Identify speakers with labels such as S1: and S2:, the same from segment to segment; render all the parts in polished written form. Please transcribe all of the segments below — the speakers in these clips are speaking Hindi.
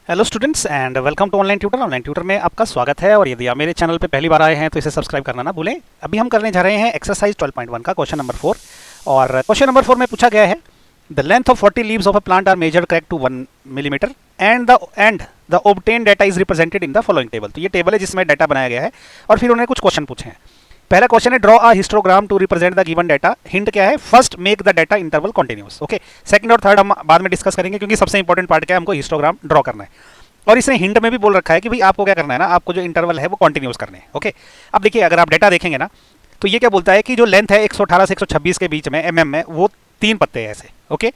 S1: Hello students and welcome to online tutor में आपका स्वागत है। और यदि आप मेरे चैनल पे पहली बार आए हैं तो इसे सब्सक्राइब करना ना भूलें। अभी हम करने जा रहे हैं एक्सरसाइज 12.1 का क्वेश्चन नंबर 4। और क्वेश्चन नंबर 4 में पूछा गया है the length of 40 leaves of a plant are measured correct to 1 millimetre and the obtain data is represented in the following table. तो ये टेबल है जिसमें डाटा बनाया गया है और फिर उन्होंने कुछ क्वेश्चन पूछे हैं। पहला क्वेश्चन है draw a histogram to represent the given data. Hint क्या है? First make the data interval continuous. Okay, second और थर्ड हम बाद में डिस्कस करेंगे क्योंकि सबसे इंपॉर्टेंट पार्ट क्या है, हमको हिस्टोग्राम ड्रॉ करना है। और इसने हिंट में भी बोल रखा है कि भाई आपको क्या करना है ना, आपको जो इंटरवल है वो कंटिन्यूअस करने हैं। ओके, अब देखिए अगर आप डाटा देखेंगे ना तो ये क्या बोलता है कि जो लेंथ है 118 से 126 के बीच में एमएम में वो 3 पत्ते हैं ऐसे। ओके,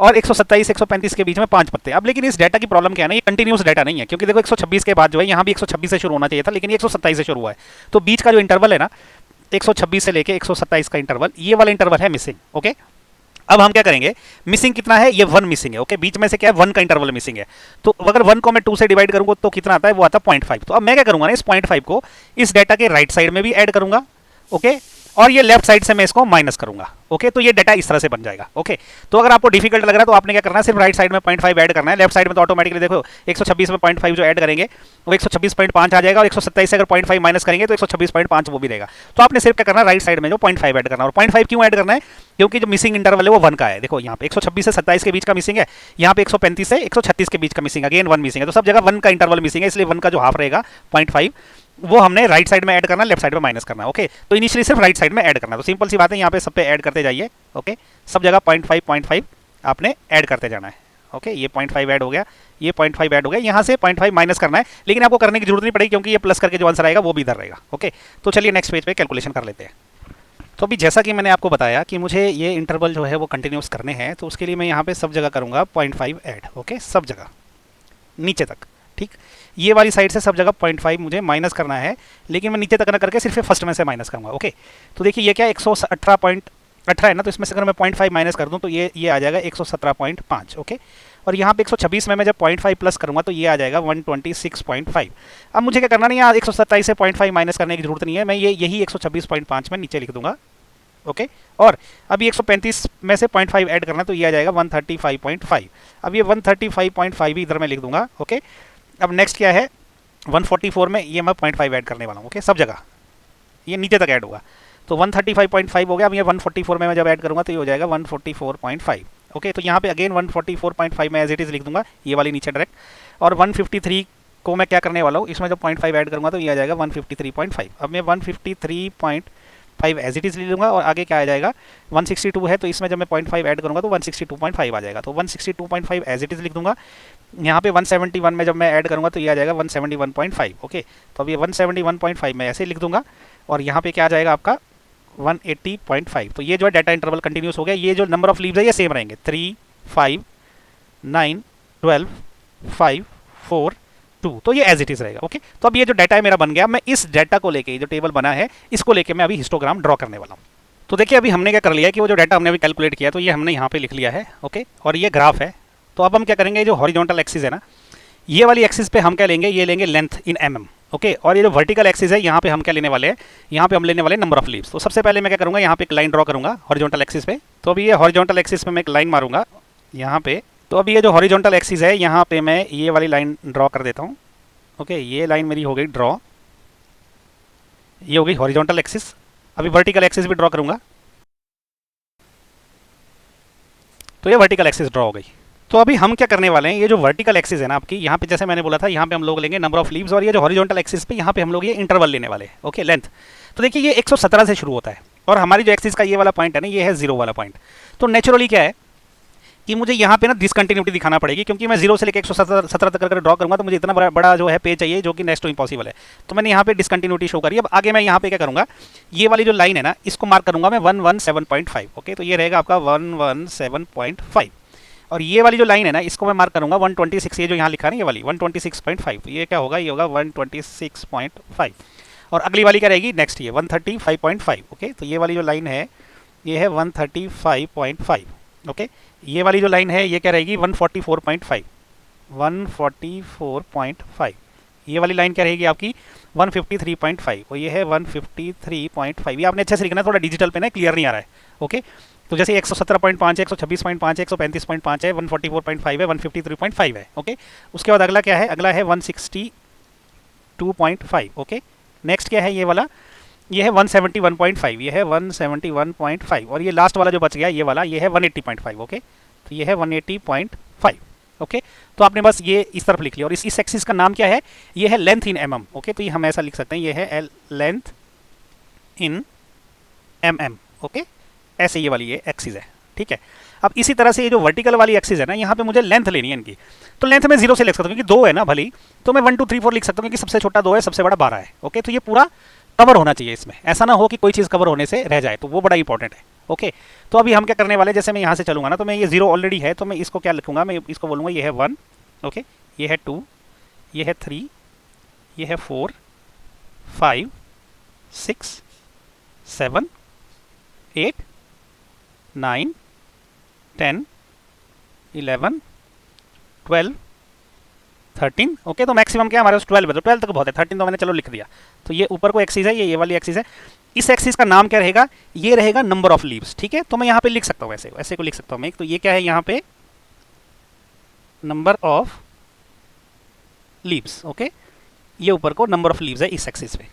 S1: और 127 135 के बीच में 5 पत्ते। अब लेकिन इस डाटा की प्रॉब्लम क्या है ना, ये कंटिन्यूस डाटा नहीं है क्योंकि देखो 126 के बाद जो है यहाँ भी 126 से शुरू होना चाहिए था, लेकिन ये 127 से शुरू हुआ है। तो बीच का जो इंटरवल है ना 126 से लेके 127 का इंटरवल, ये वाला इंटरवल है मिसिंग। ओके, अब हम क्या करेंगे, मिसिंग कितना है, ये 1 मिसिंग है। ओके, बीच में से क्या है 1 का इंटरवल मिसिंग है। तो अगर 1 को मैं 2 से डिवाइड करूंगा तो कितना आता है, वो आता है 0.5। तो अब मैं क्या करूंगा ना, इस 0.5 को इस डाटा के राइट साइड में भी ऐड करूंगा। ओके, और ये लेफ्ट साइड से मैं इसको माइनस करूंगा। ओके, तो ये डाटा इस तरह से बन जाएगा। ओके, तो अगर आपको डिफिकल्ट लग रहा है तो आपने क्या करना है, सिर्फ राइट साइड में 0.5 ऐड करना है। लेफ्ट साइड में तो ऑटोमेटिकली देखो 126 में 0.5 जो ऐड करेंगे वो 126.5 आ जाएगा, और 127 से अगर 0.5 माइनस करेंगे तो 126.5 वो भी रहेगा। तो आपने सिर्फ क्या करना है, राइट साइड में जो 0.5 ऐड करना है। और 0.5 क्यों ऐड करना है, क्योंकि जो मिसिंग इंटरवल है वो 1 का है। देखो यहाँ पे 126 से 27 के बीच का मिसिंग है, यहाँ पे 135 से 136 के बीच का मिसिंग, अगेन 1 मिसिंग है। तो सब जगह 1 का इंटरवल मिसिंग है, इसलिए 1 का जो हाफ रहेगा 0.5 वो हमने राइट साइड में ऐड करना, लेफ्ट साइड में माइनस करना। ओके, तो इनिशियली सिर्फ राइट साइड में ऐड करना। तो सिंपल सी बात है, यहाँ पे सब पे ऐड करते जाइए। ओके, सब जगह 0.5 आपने ऐड करते जाना है। ओके, ये 0.5 ऐड हो गया, ये 0.5 ऐड हो गया, यहाँ से 0.5 माइनस करना है, लेकिन आपको करने की जरूरत नहीं पड़ेगी क्योंकि ये प्लस करके जो आंसर आएगा वो भी इधर रहेगा। ओके, तो चलिए नेक्स्ट पेज पे कैलकुलेशन कर लेते हैं। तो अभी जैसा कि मैंने आपको बताया कि मुझे ये इंटरवल जो है वो कंटिन्यूस करने हैं, तो उसके लिए मैं यहाँ पे सब जगह करूँगा 0.5 ऐड। ओके, सब जगह नीचे तक। ठीक, ये वाली साइड से सब जगह 0.5 मुझे माइनस करना है, लेकिन मैं नीचे तक ना करके सिर्फ फर्स्ट में से माइनस करूँगा। ओके, तो देखिए ये क्या 118.18 है ना, तो इसमें से अगर मैं 0.5 माइनस कर दूँ तो ये आ जाएगा 117.5। ओके, और यहाँ पे 126 में मैं जब 0.5 प्लस करूँगा तो ये आ जाएगा 126.5। अब मुझे क्या करना नहीं, यहाँ 127 से 0.5 माइनस करने की जरूरत नहीं है, मैं यही 126.5 में नीचे लिख दूंगा। ओके, और अभी 135 में से 0.5 ऐड करना तो ये आ जाएगा 135.5। अब ये 135.5 भी इधर मैं लिख दूंगा। ओके, अब नेक्स्ट क्या है 144 में ये मैं 0.5 ऐड करने वाला हूँ। ओके, सब जगह ये नीचे तक ऐड होगा, तो 135.5 हो गया। अब ये 144 में मैं जब ऐड करूँगा तो ये हो जाएगा 144.5। ओके, तो यहाँ पे अगेन 144.5 में एज इट इज़ लिख दूंगा, ये वाली नीचे डायरेक्ट। और 153 को मैं क्या करने वाला हूँ, इसमें जब 0.5 ऐड करूँगा तो ये आ जाएगा 153.5। अब मैं 153.5 एज इट इज़ ले लूँगा, और आगे क्या आ जाएगा 162 है, तो इसमें जब मैं 0.5 ऐड करूँगा तो 162.5 आ जाएगा, तो 162.5 एज इट इज़ लिख दूंगा। यहाँ पे 171 में जब मैं ऐड करूँगा तो ये आ जाएगा 171.5। ओके, तो अब ये 171.5 में ऐसे लिख दूंगा, और यहाँ पे क्या आ जाएगा आपका 180.5। तो ये जो है डाटा इंटरवल कंटिन्यूस हो गया। ये जो नंबर ऑफ लीव्स है ये सेम रहेंगे, 3 5 9 12 5 4 2, तो ये एज इट इज रहेगा। ओके, तो अब ये जो डाटा है मेरा बन गया, मैं इस डाटा को लेके जो टेबल बना है इसको लेके मैं अभी हिस्टोग्राम ड्रॉ करने वाला हूँ। तो देखिए अभी हमने क्या कर लिया है कि वो जो डाटा हमने अभी कैलकुलेट किया तो ये हमने यहाँ पे लिख लिया है। ओके, और ये ग्राफ है। तो अब हम क्या करेंगे, जो हॉरिजॉन्टल एक्सिस है ना, ये वाली एक्सिस पे हम क्या लेंगे, ये लेंगे लेंथ इन एमएम। ओके, और ये जो वर्टिकल एक्सिस है यहाँ पे हम क्या लेने वाले हैं, यहाँ पे हम लेने वाले नंबर ऑफ लीव्स। तो सबसे पहले मैं क्या करूँगा, यहाँ पे एक लाइन ड्रॉ करूँगा हॉरिजॉन्टल एक्सिस पे। तो अभी ये हॉरिजॉन्टल एक्सिस पे मैं एक लाइन मारूंगा यहाँ पे। तो अभी ये जो हॉरिजॉन्टल एक्सिस है यहाँ पे मैं ये वाली लाइन ड्रॉ कर देता हूँ। ओके, ये लाइन मेरी हो गई ड्रॉ, ये हो गई हॉरिजॉन्टल एक्सिस। अभी वर्टिकल एक्सिस भी ड्रॉ करूँगा, तो ये वर्टिकल एक्सिस ड्रॉ हो गई। तो अभी हम क्या करने वाले हैं, ये जो वर्टिकल एक्सिस है ना आपकी, यहाँ पे जैसे मैंने बोला था यहाँ पे हम लोग लेंगे नंबर ऑफ लीव्स, और ये जो हॉरिजॉन्टल एक्सिस पे यहाँ पे हम लोग ये इंटरवल लेने वाले हैं। Okay, length. तो देखिए ये 117 से शुरू होता है, और हमारी जो एक्सिस का ये वाला पॉइंट है ना, ये है 0 वाला पॉइंट। तो नेचुरली क्या है कि मुझे यहाँ पे ना डिसकंटिन्यूटी दिखाना पड़ेगी, क्योंकि मैं 0 से लेकर 117 तक अगर ड्रॉ करूँगा तो मुझे इतना बड़ा जो है पे चाहिए, जो कि नेक्स्ट टू इम्पॉसिबल है। तो मैंने यहाँ पे डिसकंटिन्यूटी शो करी। अब आगे मैं यहाँ पे क्या करूँगा, ये वाली जो लाइन है ना इसको मार्क करूँगा मैं 117.5। ओके, तो ये रहेगा आपका 117.5, और ये वाली जो लाइन है ना इसको मैं मार्क करूँगा 126। ये जो यहाँ लिखा है ना ये वाली 126.5, तो ये क्या होगा, ये होगा 126.5। और अगली वाली क्या रहेगी नेक्स्ट, ये 135.5। ओके, तो ये वाली जो लाइन है ये है 135.5। ओके, ये वाली जो लाइन है ये क्या रहेगी 144.5। 144.5, ये वाली लाइन क्या रहेगी आपकी 153.5, और ये है 153.5। ये आपने अच्छे से लिखना है, थोड़ा डिजिटल पे ना क्लियर नहीं आ रहा है। ओके, तो जैसे 117.5 है, 126.5 है, 135.5 है, 144.5 है, 153.5 है। ओके, उसके बाद अगला क्या है, अगला है 162.5। ओके, नेक्स्ट क्या है ये वाला, ये है 171.5, ये है 171.5, और ये लास्ट वाला जो बच गया ये वाला, ये है 180.5। ओके, तो ये है 180.5। ओके, तो आपने बस ये इस तरफ लिख लिया, और इस एक्सिस का नाम क्या है, ये है लेंथ इन mm। ओके, तो ये हम ऐसा लिख सकते हैं, ये है लेंथ इन mm। ओके, ऐसे ये वाली ये एक्सिस है। ठीक है, अब इसी तरह से ये जो वर्टिकल वाली एक्सिस है ना, यहाँ पे मुझे लेंथ लेनी है इनकी, तो लेंथ में 0 से लिख सकता हूँ क्योंकि 2 है ना भली, तो मैं 1 2 3 4 लिख सकता हूँ क्योंकि सबसे छोटा 2 है, सबसे बड़ा 12 है। ओके, तो ये पूरा कवर होना चाहिए इसमें, ऐसा ना हो कि कोई चीज़ कवर होने से रह जाए, तो वो बड़ा इंपॉर्टेंट है। ओके, तो अभी हम क्या करने वाले, जैसे मैं यहाँ से चलूंगा ना, तो मैं ये 0 ऑलरेडी है, तो मैं इसको क्या लिखूंगा, मैं इसको बोलूँगा ये है 1। ओके, ये है 2, ये है 3, ये है 4, 5, 6, 7, 8, 9, 10, 11, 12, 13। ओके, तो मैक्सिमम क्या हमारे पास 12 है, तो 12 तक बहुत है, 13 तो मैंने चलो लिख दिया। तो ये ऊपर को एक्सिस है, ये वाली एक्सिस है, इस एक्सिस का नाम क्या रहेगा, ये रहेगा नंबर ऑफ लीव्स। ठीक है, तो मैं यहाँ पे लिख सकता हूँ, ऐसे ऐसे को लिख सकता हूँ मैं, तो ये क्या है यहाँ पे नंबर ऑफ लीव्स। ओके, ये ऊपर को नंबर ऑफ लीव्स है इस एक्सिस पे।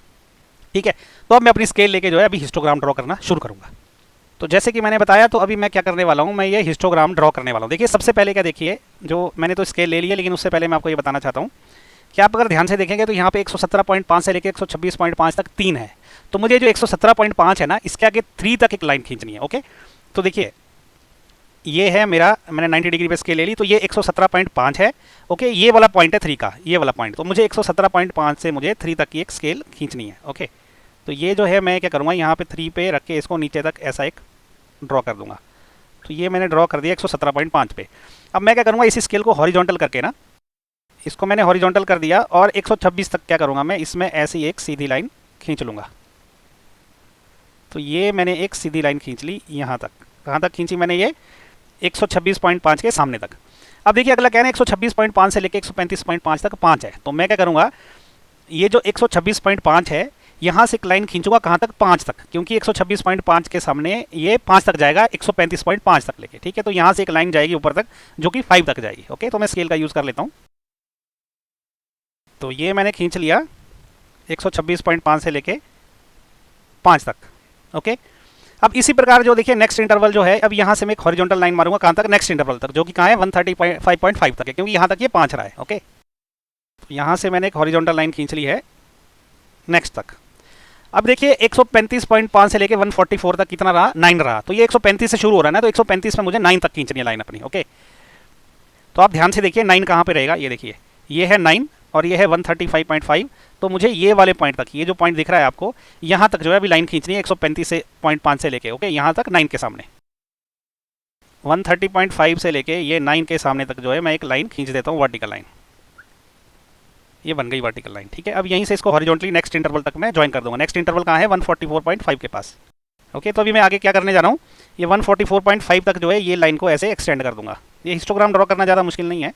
S1: ठीक है, तो अब मैं अपनी स्केल लेके जो है अभी हिस्टोग्राम ड्रॉ करना शुरू करूंगा। तो जैसे कि मैंने बताया, तो अभी मैं क्या करने वाला हूँ, मैं ये हिस्टोग्राम ड्रॉ करने वाला हूँ। देखिए सबसे पहले क्या, देखिए जो मैंने तो स्केल ले लिया, लेकिन उससे पहले मैं आपको ये बताना चाहता हूँ कि आप अगर ध्यान से देखेंगे तो यहाँ पे 117.5 से लेकर 126.5 तक 3 है, तो मुझे जो 117.5 है ना, इसके आगे 3 तक एक लाइन खींचनी है। ओके, तो देखिए ये है मेरा, मैंने 90 डिग्री पे स्केल ले ली, तो ये 117.5 है। ओके, ये वाला पॉइंट है 3 का, ये वाला पॉइंट, तो मुझे 117.5 से मुझे 3 तक की एक स्केल खींचनी है। ओके, तो ये जो है मैं क्या करूँगा, यहाँ पे 3 पे रख के इसको नीचे तक ऐसा एक ड्रॉ कर दूंगा। तो ये मैंने ड्रॉ कर दिया 117.5 पे। अब मैं क्या करूँगा, इस स्केल को हॉरिजॉन्टल करके ना, इसको मैंने हॉरिजॉन्टल कर दिया, और 126 तक क्या करूँगा मैं, इसमें ऐसी एक सीधी लाइन खींच लूँगा। तो ये मैंने एक सीधी लाइन खींच ली यहाँ तक, कहाँ तक खींची मैंने, ये 126.5 के सामने तक। अब देखिए अगला क्या है, 126.5 से लेकर 135.5 तक 5 है, तो मैं क्या करूँगा, ये जो 126.5 है यहाँ से एक लाइन खींचूंगा, कहाँ तक, 5 तक, क्योंकि 126.5 के सामने ये 5 तक जाएगा 135.5 तक लेके। ठीक है, तो यहाँ से एक लाइन जाएगी ऊपर तक जो कि 5 तक जाएगी। ओके, तो मैं स्केल का यूज़ कर लेता हूँ, तो ये मैंने खींच लिया 126.5 से लेके 5 तक। ओके, अब इसी प्रकार जो देखिए नेक्स्ट इंटरवल जो है, अब यहाँ से मैं एक हॉरिजॉन्टल लाइन मारूंगा, कहाँ तक, नेक्स्ट इंटरवल तक, जो कि कहाँ है 135.5 तक है, क्योंकि यहाँ तक ये 5 रहा है। ओके, तो यहाँ से मैंने एक हॉरिजॉन्टल लाइन खींच ली है नेक्स्ट तक। अब देखिए 135.5 से लेके 144 तक कितना रहा, 9 रहा, तो ये 135 से शुरू हो रहा है ना, तो 135 में मुझे 9 तक खींचनी है लाइन अपनी। ओके, तो आप ध्यान से देखिए 9 कहाँ पे रहेगा, ये देखिए ये है 9 और ये है 135.5, तो मुझे ये वाले पॉइंट तक, ये जो पॉइंट दिख रहा है आपको, यहाँ तक जो है अभी लाइन खींचनी है 135.5 से लेके। ओके, यहाँ तक 9 के सामने, 130.5 से लेके ये 9 के सामने तक जो है मैं एक लाइन खींच देता हूँ, वर्टिकल लाइन, ये बन गई वर्टिकल लाइन। ठीक है, अब यहीं से इसको हॉरिजॉन्टली नेक्स्ट इंटरवल तक मैं ज्वाइन कर दूंगा। नेक्स्ट इंटरवल कहाँ है, 144.5 के पास। ओके, तो अभी मैं आगे क्या करने जा रहा हूँ, ये 144.5 तक जो है ये लाइन को ऐसे एक्सटेंड कर दूंगा। ये हिस्टोग्राम ड्रॉ करना ज़्यादा मुश्किल नहीं है,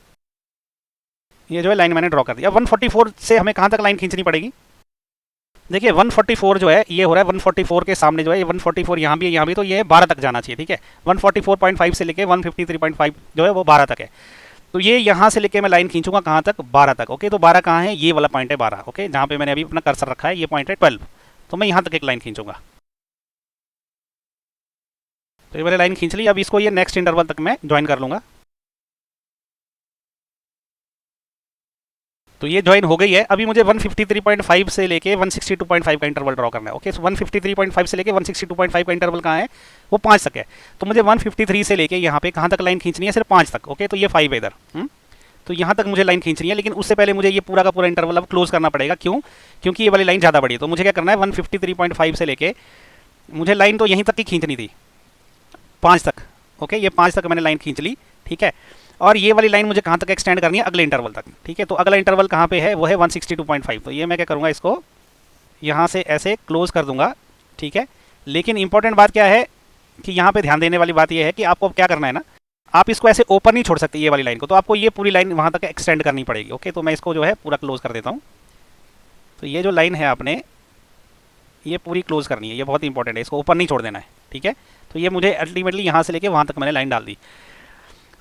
S1: ये जो है लाइन मैंने ड्रॉ कर दिया। 144 से हमें कहाँ तक लाइन खींचनी पड़ेगी, देखिए 144 जो है ये हो रहा है 144 के सामने जो है, ये 144 यहाँ भी है, यहाँ भी, तो ये 12 तक जाना चाहिए। ठीक है, 144.5 से लेके 153.5 जो है वो 12 तक है, तो ये यहाँ से लेके मैं लाइन खींचूंगा कहाँ तक, 12 तक। ओके, तो 12 कहाँ है, ये वाला पॉइंट है 12। ओके, जहाँ पे मैंने अभी अपना कर्सर रखा है, ये पॉइंट है 12, तो मैं यहाँ तक एक लाइन खींचूंगा। तो ये मैंने लाइन खींच ली, अब इसको ये नेक्स्ट इंटरवल तक मैं ज्वाइन कर लूँगा। तो ये ज्वाइन हो गई है। अभी मुझे 153.5 से लेके 162.5 का इंटरवल ड्रॉ करना है। ओके, 153.5 से लेके 162.5 का इंटरवल कहाँ है, वो 5 तक है, तो मुझे 153 से लेके यहाँ पे कहाँ तक लाइन खींचनी है, सिर्फ 5 तक। ओके, तो ये 5 है इधर, तो यहाँ तक मुझे लाइन खींचनी है, लेकिन उससे पहले मुझे ये पूरा का पूरा इंटरवल अब क्लोज करना पड़ेगा। क्यों, क्योंकि ये वाली लाइन ज़्यादा बड़ी है, तो मुझे क्या करना है, 153.5 से लेके मुझे लाइन तो यहीं तक की खींचनी थी, 5 तक। ओके, ये 5 तक मैंने लाइन खींच ली। ठीक है, और ये वाली लाइन मुझे कहाँ तक एक्सटेंड करनी है, अगले इंटरवल तक। ठीक है, तो अगला इंटरवल कहाँ पे है, वो है 162.5, तो ये मैं क्या करूँगा, इसको यहाँ से ऐसे क्लोज कर दूंगा। ठीक है, लेकिन इंपॉर्टेंट बात क्या है कि यहाँ पे ध्यान देने वाली बात ये है कि आपको क्या करना है ना, आप इसको ऐसे ओपन नहीं छोड़ सकते ये वाली लाइन को, तो आपको ये पूरी लाइन वहाँ तक एक्सटेंड करनी पड़ेगी। ओके, तो मैं इसको जो है पूरा क्लोज कर देता हूँ। तो ये जो लाइन है आपने ये पूरी क्लोज करनी है, ये बहुत इंपॉर्टेंट है, इसको ओपन नहीं छोड़ देना है। ठीक है, तो ये मुझे अल्टीमेटली यहाँ से लेके वहाँ तक मैंने लाइन डाल दी।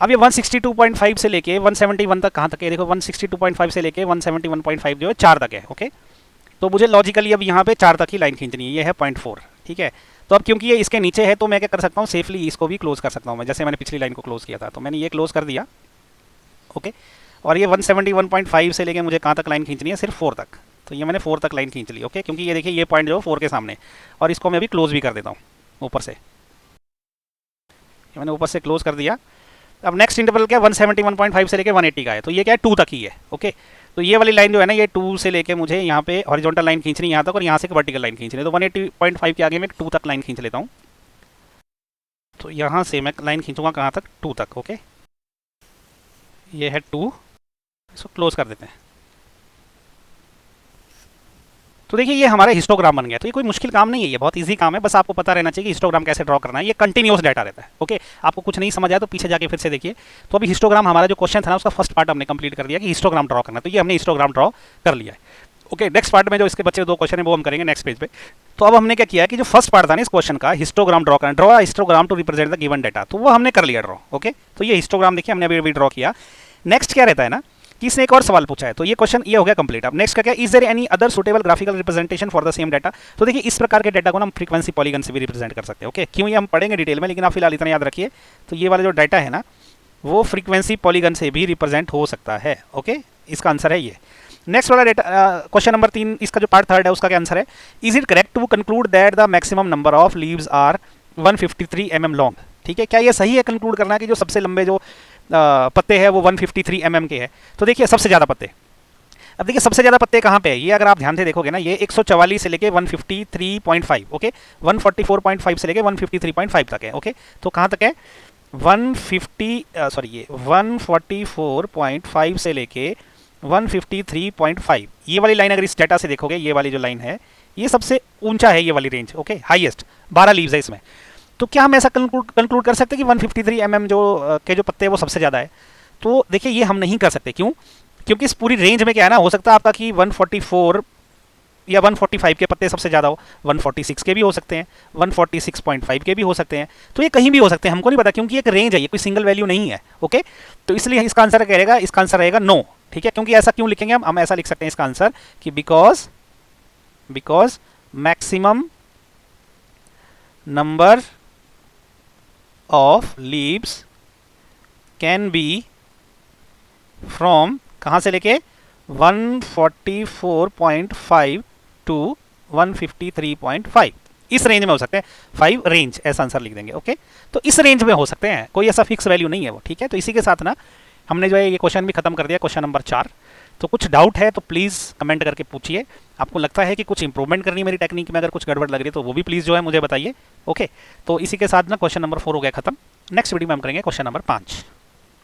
S1: अब ये 162.5 से लेके 171 तक कहाँ तक है, देखो 162.5 से लेके 171.5 जो है 4 तक है। ओके, तो मुझे लॉजिकली अब यहाँ पे 4 तक ही लाइन खींचनी है, ये है 0.4। ठीक है, तो अब क्योंकि ये इसके नीचे है तो मैं क्या कर सकता हूँ, सेफली इसको भी क्लोज कर सकता हूँ मैं, जैसे मैंने पिछली लाइन को क्लोज किया था, तो मैंने ये क्लोज कर दिया। ओके, और ये 171.5 से लेके मुझे कहाँ तक लाइन खींचनी है, सिर्फ 4 तक, तो ये मैंने 4 तक लाइन खींच ली। ओके, क्योंकि ये देखिए ये पॉइंट जो 4 के सामने, और इसको मैं अभी क्लोज भी कर देता हूँ ऊपर से, ये मैंने ऊपर से क्लोज कर दिया। अब नेक्स्ट इंटरवल क्या है, 171.5 से लेके 180 का है, तो ये क्या है 2 तक ही है। ओके, तो ये वाली लाइन जो है ना, ये 2 से लेके मुझे यहाँ पे हॉरिजॉन्टल लाइन खींचनी है यहाँ तक, और यहाँ से एक वर्टिकल लाइन खींचनी है, तो 180.5 के आगे मैं 2 तक लाइन खींच लेता हूँ। तो यहाँ से मैं लाइन खींचूंगा कहाँ तक, 2 तक। ओके, ये है 2, इसको क्लोज कर देते हैं। तो देखिए ये हमारा हिस्टोग्राम बन गया। तो ये कोई मुश्किल काम नहीं है, ये बहुत इजी काम है, बस आपको पता रहना चाहिए कि हिस्टोग्राम कैसे ड्रॉ करना है। ये कंटिन्यूअस डाटा रहता है। ओके, आपको कुछ नहीं समझ आया तो पीछे जाके फिर से देखिए। तो अभी हिस्टोग्राम हमारा जो क्वेश्चन था ना, उसका फर्स्ट पार्ट हमने कंप्लीट कर दिया कि हिस्टोग्राम ड्रॉ करना, तो ये हमने हिस्टोग्राम ड्रॉ कर लिया है। ओके, नेक्स्ट पार्ट में जो इसके बच्चे 2 क्वेश्चन है वो हम करेंगे नेक्स्ट पेज पे। तो अब हमने क्या किया कि जो फर्स्ट पार्ट था ना इस क्वेश्चन का, हिस्टोग्राम ड्रॉ करना, draw histogram to represent the given data, तो वो हमने कर लिया ड्रॉ। ओके, तो ये हिस्टोग्राम देखिए हमने अभी ड्रॉ किया। नेक्स्ट क्या रहता है ना कि इसने एक और सवाल पूछा है, तो ये क्वेश्चन ये हो गया कंप्लीट। अब नेक्स्ट का क्या, is there any other suitable graphical representation for the same data. तो देखिए इस प्रकार के डाटा को ना हम फ्रीक्वेंसी पॉलीगन से भी रिप्रेजेंट कर सकते हैं। ओके, क्यों, ये हम पढ़ेंगे डिटेल में, लेकिन आप फिलहाल इतना याद रखिए। तो ये वाला जो डाटा है ना, वो फ्रीक्वेंसी पॉलीगन से भी रिप्रेजेंट हो सकता है। ओके, इसका आंसर है ये। नेक्स्ट वाला डेटा क्वेश्चन नंबर 3, इसका जो पार्ट थर्ड है उसका क्या आंसर है, is it correct to conclude that the maximum number of leaves are 153 mm long. ठीक है, क्या ये सही है कंक्लूड करना कि जो सबसे लंबे जो पत्ते हैं वो 153 mm के हैं। तो देखिए सबसे ज़्यादा पत्ते, अब देखिए सबसे ज़्यादा पत्ते कहाँ पे है, ये अगर आप ध्यान से देखोगे ना, ये 144 से लेके 153.5। ओके, 144.5 से लेके 153.5 तक है। ओके, तो कहाँ तक है, 144.5 से लेके 153.5, ये वाली लाइन अगर इस डाटा से देखोगे, ये वाली जो लाइन है ये सबसे ऊंचा है, ये वाली रेंज। ओके, हाईएस्ट 12 लीव्स है इसमें। तो क्या हम ऐसा कंक्लूड कर सकते हैं कि 153 mm जो के जो पत्ते हैं वो सबसे ज़्यादा है। तो देखिए ये हम नहीं कर सकते, क्यों, क्योंकि इस पूरी रेंज में क्या है ना, हो सकता है आपका कि 144 या 145 के पत्ते सबसे ज़्यादा हो, 146 के भी हो सकते हैं, 146.5 के भी हो सकते हैं, तो ये कहीं भी हो सकते हैं, हमको नहीं पता, क्योंकि एक रेंज है, ये कोई सिंगल वैल्यू नहीं है। ओके, तो इसलिए इसका आंसर क्या रहेगा, इसका आंसर रहेगा नो। ठीक है, क्योंकि ऐसा क्यों लिखेंगे हम ऐसा लिख सकते हैं इसका आंसर कि because maximum number of leaves can be from कहाँ से लेके 144.5 टू 153.5, इस रेंज में हो सकते हैं, 5 रेंज, ऐसा आंसर लिख देंगे। ओके, तो इस रेंज में हो सकते हैं, कोई ऐसा फिक्स वैल्यू नहीं है वो। ठीक है, तो इसी के साथ ना हमने जो है ये क्वेश्चन भी खत्म कर दिया, क्वेश्चन नंबर 4। तो कुछ डाउट है तो प्लीज़ कमेंट करके पूछिए, आपको लगता है कि कुछ इंप्रूवमेंट करनी है मेरी टेक्निक में, अगर कुछ गड़बड़ लग रही है तो वो भी प्लीज़ जो है मुझे बताइए। ओके, तो इसी के साथ ना क्वेश्चन नंबर 4 हो गया खत्म। नेक्स्ट वीडियो में हम करेंगे क्वेश्चन नंबर 5।